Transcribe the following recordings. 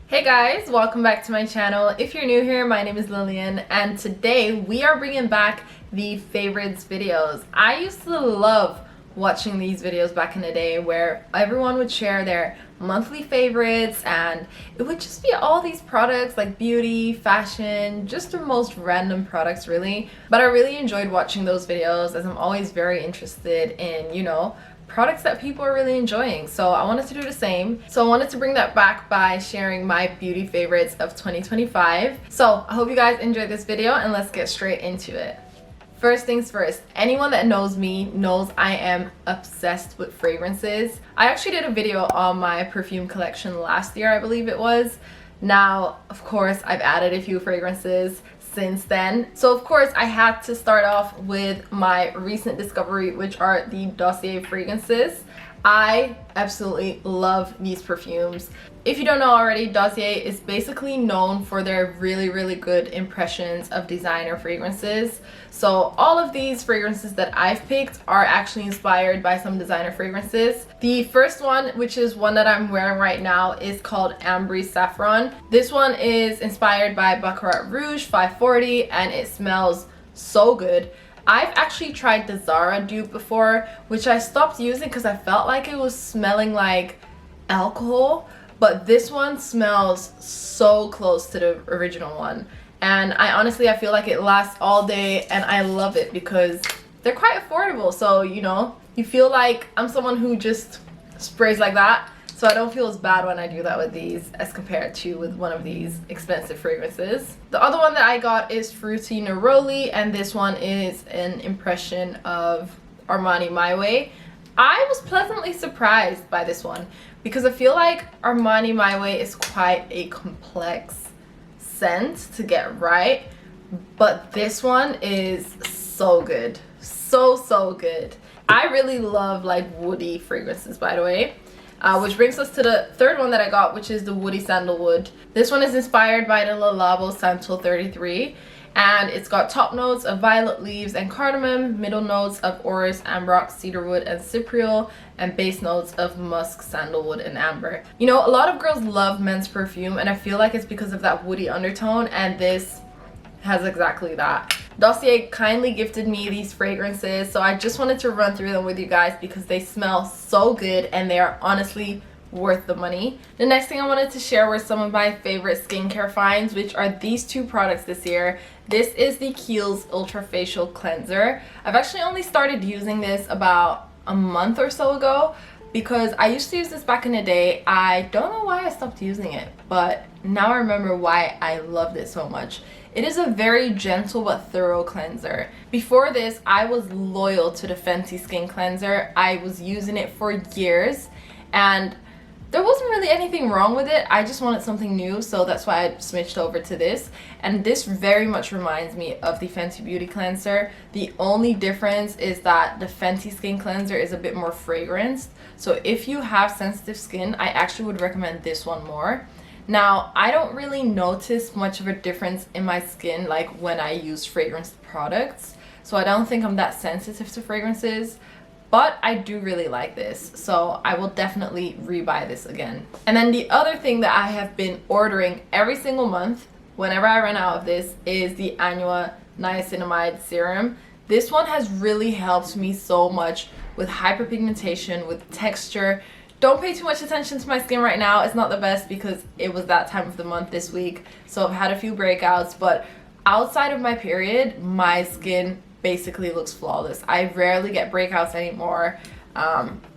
Hey guys, welcome back to my channel. If you're new here, my name is Lillian and today we are bringing back the favorites videos. I used to love watching these videos back in the day where everyone would share their monthly favorites and it would just be all these products like beauty, fashion, just the most random products really. But I really enjoyed watching those videos as I'm always very interested in, products that people are really enjoying, so I wanted to do the same. So I wanted to bring that back by sharing my beauty favorites of 2025. So I hope you guys enjoyed this video and let's get straight into it. First things first, anyone that knows me knows I am obsessed with fragrances. I actually did a video on my perfume collection last year, I believe it was. Now, of course, I've added a few fragrances since then. So of course I had to start off with my recent discovery, which are the Dossier fragrances. I absolutely love these perfumes. If you don't know already, Dossier is basically known for their really good impressions of designer fragrances. So all of these fragrances that I've picked are actually inspired by some designer fragrances. The first one, which is one that I'm wearing right now, is called Ambre Saffron. This one is inspired by Baccarat Rouge 540 and it smells so good. I've actually tried the Zara dupe before, which I stopped using because I felt like it was smelling like alcohol, but this one smells so close to the original one. And I feel like it lasts all day and I love it because they're quite affordable. So, you feel like I'm someone who just sprays like that. So I don't feel as bad when I do that with these as compared to with one of these expensive fragrances. The other one that I got is Fruity Neroli, and this one is an impression of Armani My Way. I was pleasantly surprised by this one because I feel like Armani My Way is quite a complex scent to get right, but this one is so good. So good. I really love like woody fragrances, by the way. Which brings us to the third one that I got, which is the Woody Sandalwood. This one is inspired by the Le Labo Santal 33, and it's got top notes of violet leaves and cardamom, middle notes of orris, ambrox, cedarwood, and cypriol, and base notes of musk, sandalwood, and amber. A lot of girls love men's perfume, and I feel like it's because of that woody undertone, and this has exactly that. Dossier kindly gifted me these fragrances, so I just wanted to run through them with you guys because they smell so good and they are honestly worth the money. The next thing I wanted to share were some of my favorite skincare finds, which are these two products this year. This is the Kiehl's Ultra Facial Cleanser. I've actually only started using this about a month or so ago because I used to use this back in the day. I don't know why I stopped using it, but now I remember why I loved it so much. It is a very gentle but thorough cleanser. Before this, I was loyal to the Fenty Skin Cleanser. I was using it for years and there wasn't really anything wrong with it. I just wanted something new, so that's why I switched over to this. And this very much reminds me of the Fenty Beauty Cleanser. The only difference is that the Fenty Skin Cleanser is a bit more fragranced. So if you have sensitive skin, I actually would recommend this one more. Now, I don't really notice much of a difference in my skin like when I use fragrance products. So I don't think I'm that sensitive to fragrances. But I do really like this, so I will definitely rebuy this again. And then the other thing that I have been ordering every single month whenever I run out of this is the Anua Niacinamide Serum. This one has really helped me so much with hyperpigmentation, with texture. Don't pay too much attention to my skin right now. It's not the best because it was that time of the month this week, so I've had a few breakouts, but outside of my period, my skin basically looks flawless. I rarely get breakouts anymore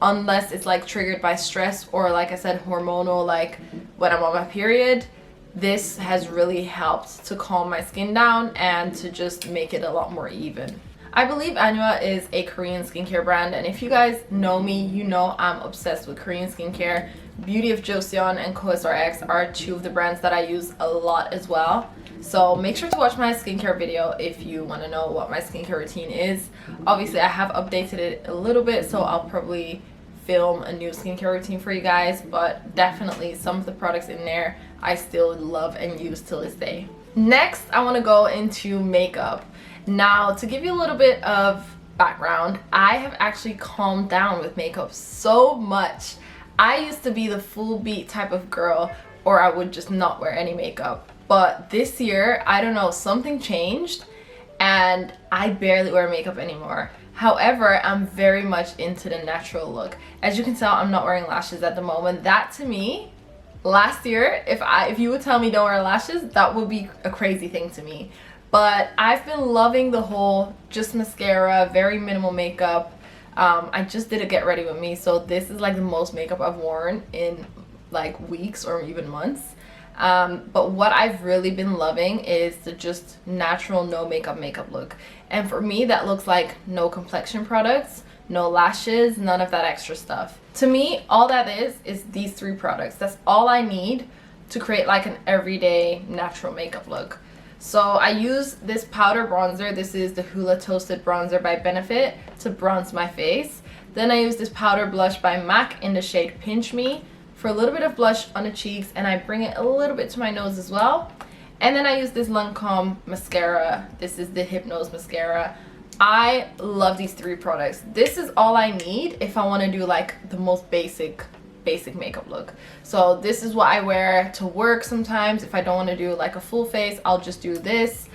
unless it's like triggered by stress or, like I said, hormonal, like when I'm on my period. This has really helped to calm my skin down and to just make it a lot more even. I believe Anua is a Korean skincare brand, and if you guys know me, you know I'm obsessed with Korean skincare. Beauty of Joseon and COSRX are two of the brands that I use a lot as well. So make sure to watch my skincare video if you want to know what my skincare routine is. Obviously, I have updated it a little bit, so I'll probably film a new skincare routine for you guys, but definitely some of the products in there I still love and use till this day. Next, I want to go into makeup. Now, to give you a little bit of background, I have actually calmed down with makeup so much. I used to be the full beat type of girl or I would just not wear any makeup. But this year, I don't know, something changed and I barely wear makeup anymore. However, I'm very much into the natural look. As you can tell, I'm not wearing lashes at the moment. That to me, last year, if you would tell me don't wear lashes, that would be a crazy thing to me. But I've been loving the whole just mascara, very minimal makeup. I just did a get ready with me, so this is like the most makeup I've worn in like weeks or even months. But what I've really been loving is the just natural no makeup look. And for me, that looks like no complexion products, no lashes, none of that extra stuff. To me, all that is these 3 products. That's all I need to create like an everyday natural makeup look. So I use this powder bronzer. This is the Hoola Toasted Bronzer by Benefit to bronze my face. Then I use this powder blush by MAC in the shade Pinch Me for a little bit of blush on the cheeks, and I bring it a little bit to my nose as well. And then I use this Lancome mascara. This is the Hypnose mascara. I love these 3 products. This is all I need if I want to do like the most basic makeup look. So this is what I wear to work sometimes. If I don't want to do like a full face, I'll just do this.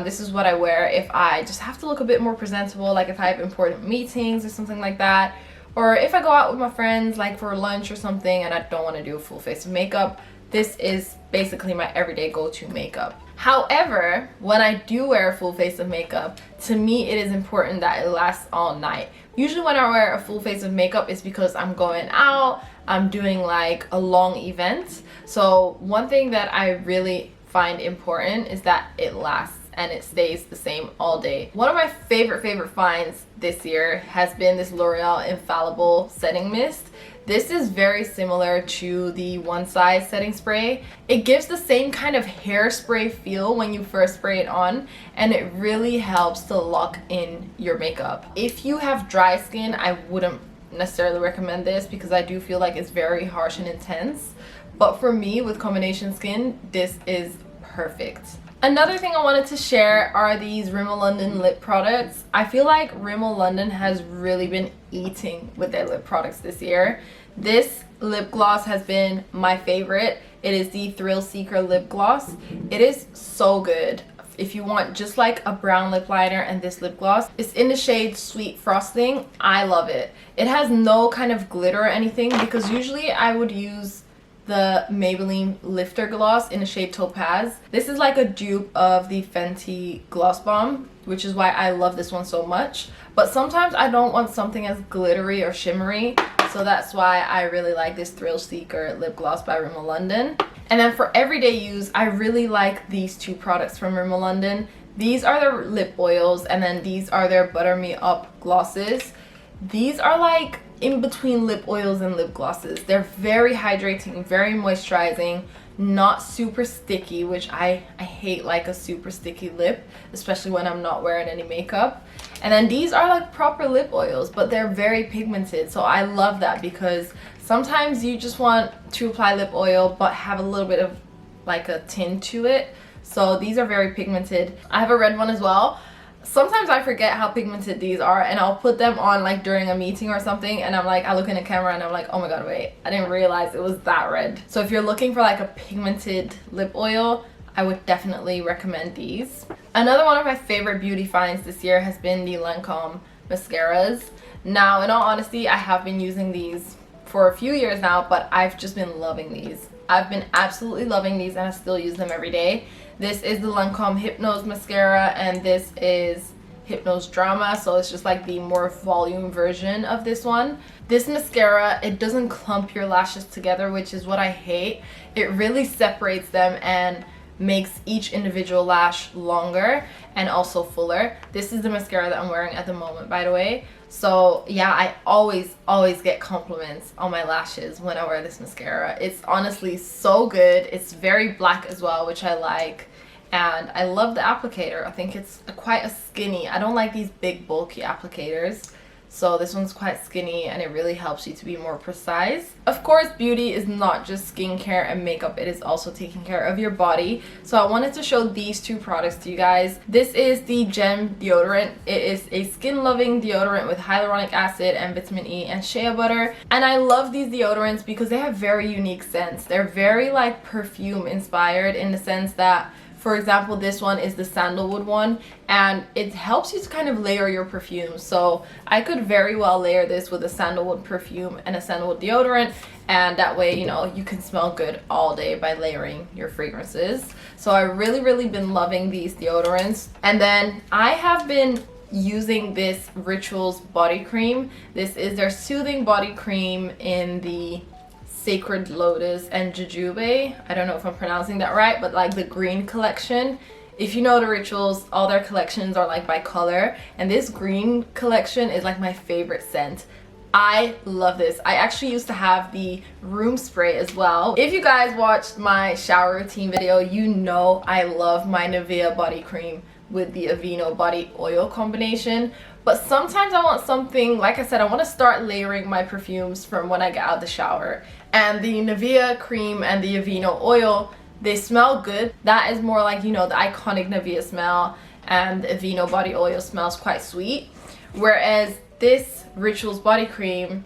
This is what I wear if I just have to look a bit more presentable, like if I have important meetings or something like that. Or if I go out with my friends like for lunch or something and I don't want to do a full face of makeup, this is basically my everyday go-to makeup. However, when I do wear a full face of makeup, to me it is important that it lasts all night. Usually when I wear a full face of makeup, it's because I'm going out, I'm doing like a long event. So one thing that I really find important is that it lasts and it stays the same all day. One of my favorite finds this year has been this L'Oreal Infallible Setting Mist. This is very similar to the One Size setting spray. It gives the same kind of hairspray feel when you first spray it on, and it really helps to lock in your makeup. If you have dry skin, I wouldn't necessarily recommend this because I do feel like it's very harsh and intense. But for me, with combination skin, this is perfect. Another thing I wanted to share are these Rimmel London lip products. I feel like Rimmel London has really been eating with their lip products this year. This lip gloss has been my favorite. It is the Thrill Seeker lip gloss. It is so good. If you want just like a brown lip liner and this lip gloss, it's in the shade Sweet Frosting. I love it. It has no kind of glitter or anything because usually I would use the Maybelline Lifter Gloss in the shade Topaz. This is like a dupe of the Fenty Gloss Bomb, which is why I love this one so much. But sometimes I don't want something as glittery or shimmery, so that's why I really like this Thrill Seeker lip gloss by Rimmel London. And then for everyday use, I really like these 2 products from Rimmel London. These are their lip oils, and then these are their Butter Me Up glosses. These are like in between lip oils and lip glosses. They're very hydrating, very moisturizing, not super sticky, which I hate like a super sticky lip, especially when I'm not wearing any makeup. And then these are like proper lip oils, but they're very pigmented, so I love that because sometimes you just want to apply lip oil but have a little bit of like a tint to it. So these are very pigmented. I have a red one as well. Sometimes I forget how pigmented these are and I'll put them on like during a meeting or something, and I'm like, I look in the camera and I'm like, oh my god, wait, I didn't realize it was that red. So if you're looking for like a pigmented lip oil, I would definitely recommend these. Another one of my favorite beauty finds this year has been the Lancome mascaras. Now, in all honesty, I have been using these for a few years now, but I've just been loving these. I've been absolutely loving these and I still use them every day. This is the Lancome Hypnose mascara and this is Hypnose Drama, so it's just like the more volume version of this one. This mascara, it doesn't clump your lashes together, which is what I hate. It really separates them and makes each individual lash longer and also fuller. This is the mascara that I'm wearing at the moment, by the way. So yeah, I always get compliments on my lashes when I wear this mascara. It's honestly so good. It's very black as well, which I like. And I love the applicator. I think it's quite a skinny. I don't like these big bulky applicators. So this one's quite skinny and it really helps you to be more precise. Of course, beauty is not just skincare and makeup, it is also taking care of your body. So I wanted to show these two products to you guys. This is the Gem deodorant. It is a skin loving deodorant with hyaluronic acid and vitamin E and shea butter. And I love these deodorants because they have very unique scents. They're very like perfume inspired in the sense that, for example, this one is the sandalwood one, and it helps you to kind of layer your perfume. So I could very well layer this with a sandalwood perfume and a sandalwood deodorant, and that way, you know, you can smell good all day by layering your fragrances. So I really been loving these deodorants. And then I have been using this Rituals body cream. This is their soothing body cream in the Sacred Lotus and Jujube. I don't know if I'm pronouncing that right, but like the green collection. If you know the Rituals, all their collections are like by color, and this green collection is like my favorite scent. I love this. I actually used to have the room spray as well. If you guys watched my shower routine video, you know I love my Nivea body cream with the Aveeno body oil combination. But sometimes I want something, like I said, I want to start layering my perfumes from when I get out the shower. And the Nivea cream and the Aveeno oil, they smell good. That is more like, you know, the iconic Nivea smell, and the Aveeno body oil smells quite sweet. Whereas this Rituals body cream,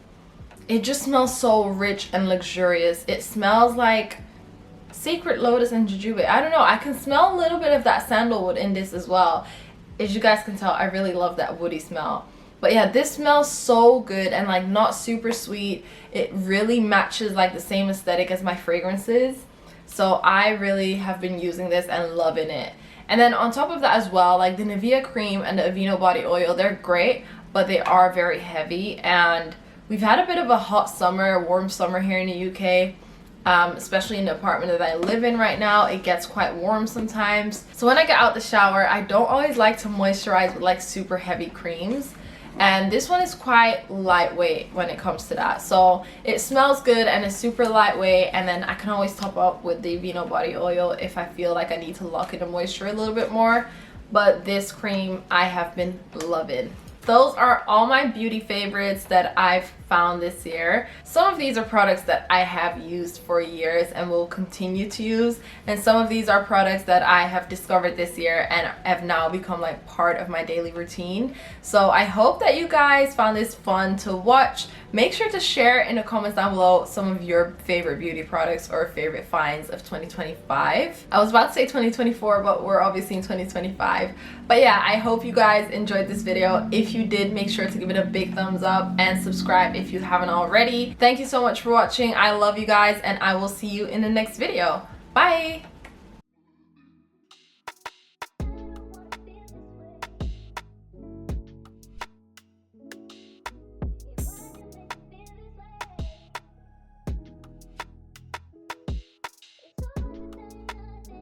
it just smells so rich and luxurious. It smells like Sacred Lotus and Jujube. I don't know, I can smell a little bit of that sandalwood in this as well. As you guys can tell, I really love that woody smell. But yeah, this smells so good and like not super sweet. It really matches like the same aesthetic as my fragrances. So I really have been using this and loving it. And then on top of that as well, like the Nivea cream and the Aveeno body oil, they're great, but they are very heavy. And we've had a bit of a hot summer, warm summer here in the UK. Especially in the apartment that I live in right now, it gets quite warm sometimes. So when I get out the shower, I don't always like to moisturize with like super heavy creams. And this one is quite lightweight when it comes to that. So it smells good and it's super lightweight, and then I can always top up with the Aveeno body oil if I feel like I need to lock in the moisture a little bit more. But this cream I have been loving. Those are all my beauty favorites that I've found this year. Some of these are products that I have used for years and will continue to use, and some of these are products that I have discovered this year and have now become like part of my daily routine. So I hope that you guys found this fun to watch. Make sure to share in the comments down below some of your favorite beauty products or favorite finds of 2025. I was about to say 2024, but we're obviously in 2025. But yeah, I hope you guys enjoyed this video. If you did, make sure to give it a big thumbs up and subscribe if you haven't already. Thank you so much for watching. I love you guys, and I will see you in the next video. Bye!